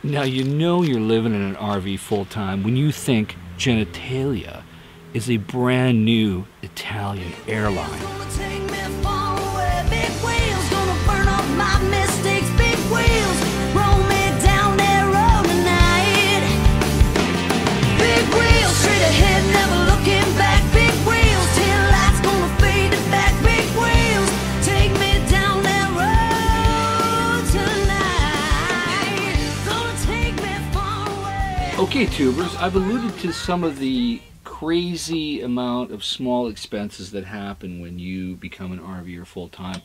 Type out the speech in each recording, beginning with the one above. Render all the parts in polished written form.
Now you know you're living in an RV full-time when you think Genitalia is a brand new Italian airline. Okay, tubers, I've alluded to some of the crazy amount of small expenses that happen when you become an RVer full-time.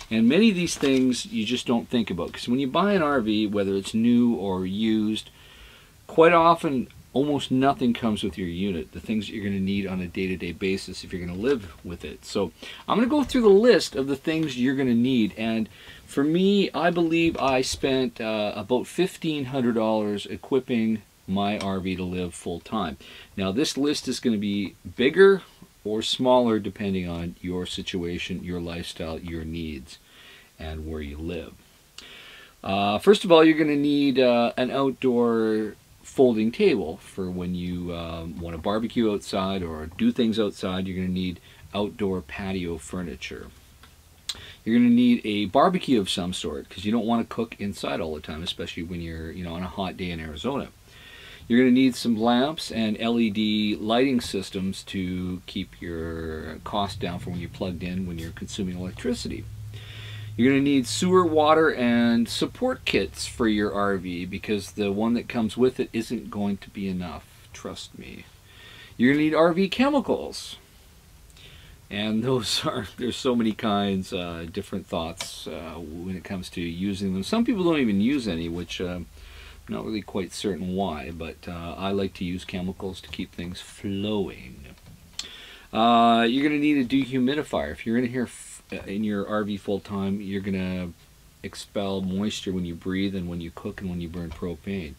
And many of these things you just don't think about. Because when you buy an RV, whether it's new or used, quite often almost nothing comes with your unit. The things that you're going to need on a day-to-day basis if you're going to live with it. So I'm going to go through the list of the things you're going to need. And for me, I believe I spent about $1,500 equipping my RV to live full-time. Now this list is going to be bigger or smaller depending on your situation, your lifestyle, your needs, and where you live. First of all, you're going to need an outdoor folding table for when you want to barbecue outside or do things outside. You're going to need outdoor patio furniture. You're going to need a barbecue of some sort because you don't want to cook inside all the time, especially when you're on a hot day in Arizona. You're going to need some lamps and LED lighting systems to keep your cost down for when you're plugged in, when you're consuming electricity. You're going to need sewer, water, and support kits for your RV because the one that comes with it isn't going to be enough, trust me. You're going to need RV chemicals. And there's so many kinds, different thoughts when it comes to using them. Some people don't even use any, which not really quite certain why, but I like to use chemicals to keep things flowing. You're going to need a dehumidifier. If you're in your RV full-time, you're going to expel moisture when you breathe and when you cook and when you burn propane.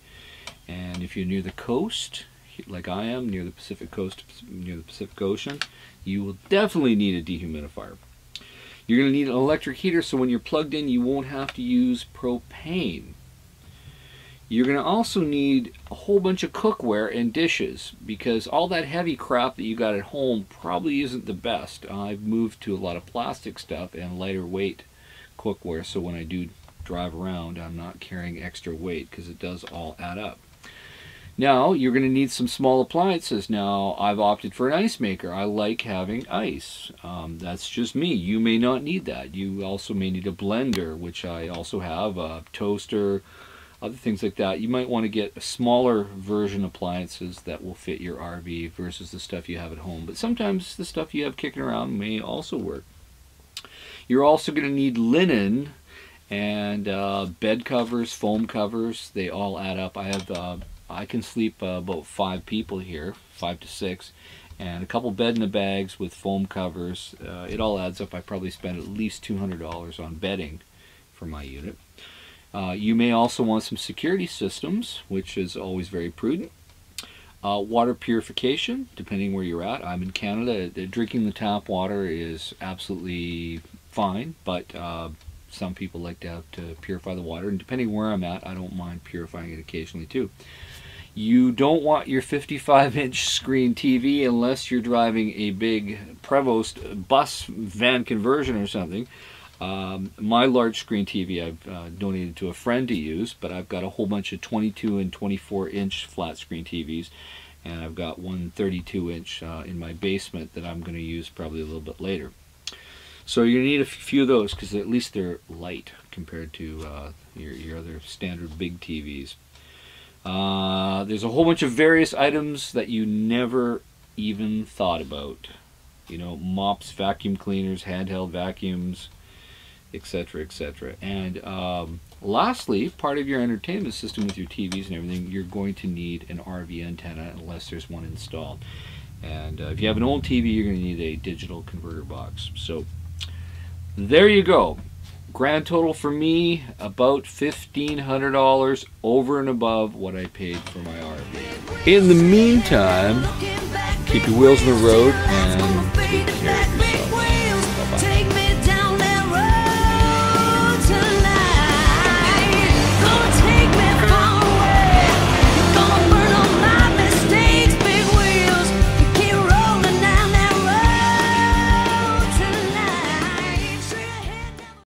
And if you're near the coast, like I am, near the Pacific coast, near the Pacific Ocean, you will definitely need a dehumidifier. You're going to need an electric heater so when you're plugged in, you won't have to use propane. You're going to also need a whole bunch of cookware and dishes because all that heavy crap that you got at home probably isn't the best. I've moved to a lot of plastic stuff and lighter weight cookware, so when I do drive around I'm not carrying extra weight because it does all add up. Now you're going to need some small appliances. Now I've opted for an ice maker. I like having ice. That's just me. You may not need that. You also may need a blender, which I also have, a toaster, other things like that. You might want to get a smaller version appliances that will fit your RV versus the stuff you have at home. But sometimes the stuff you have kicking around may also work. You're also going to need linen and bed covers, foam covers. They all add up. I can sleep about 5 people here, 5 to 6, and a couple bed in the bags with foam covers. It all adds up. I probably spend at least $200 on bedding for my unit. You may also want some security systems, which is always very prudent. Water purification, depending where you're at. I'm in Canada. Drinking the tap water is absolutely fine, but some people like to purify the water, and depending where I'm at, I don't mind purifying it occasionally too. You don't want your 55-inch screen TV unless you're driving a big Prevost bus van conversion or something. My large screen TV I've donated to a friend to use, but I've got a whole bunch of 22 and 24-inch flat screen TVs, and I've got one 32-inch in my basement that I'm going to use probably a little bit later. So you're going to need a few of those because at least they're light compared to your other standard big TVs. There's a whole bunch of various items that you never even thought about. You know, mops, vacuum cleaners, handheld vacuums, etc., etc. And lastly, part of your entertainment system with your TVs and everything, you're going to need an RV antenna unless there's one installed. And if you have an old TV, you're going to need a digital converter box. So there you go. Grand total for me, about $1,500 over and above what I paid for my RV. In the meantime, keep your wheels on the road and take care of yourself.